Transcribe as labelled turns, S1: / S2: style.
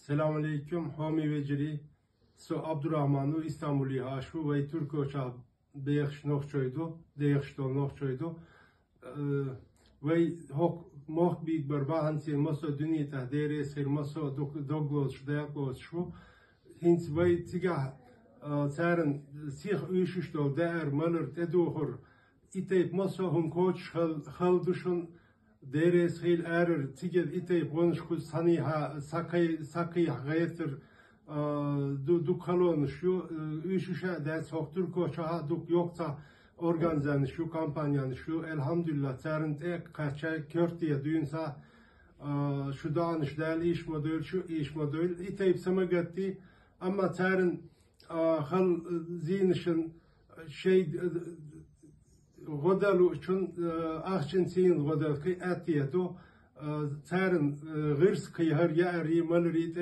S1: Selamünaleyküm. Hami Veciri, so Abdurrahmanu İstanbul'i haşu ve Türk oça değiş nokçaydı, değişti nokçaydı. Ve hok moh büyük bir bahansi maso dünyada değerli maso doglos şudayaklos şu. Hint ve tigah sarın sih üşüştol değer malır teduhur. İteyip maso hum koç hal düşün. Deres hil erer tigel itey konuşku saniha sakay gayettir du kalon şu üşüşe ders hoktur koşa duk yoksa organizanı şu kampanyanı şu elhamdülillah sarın tek kaça körtiye düğünsa şu danış değerli iş model şu iş model iteyip samagatti ama sarın hal zinişin şey غدالو چون آخشن سین غدال کی اتیه تو سرن غرس کی هر یاری مالریت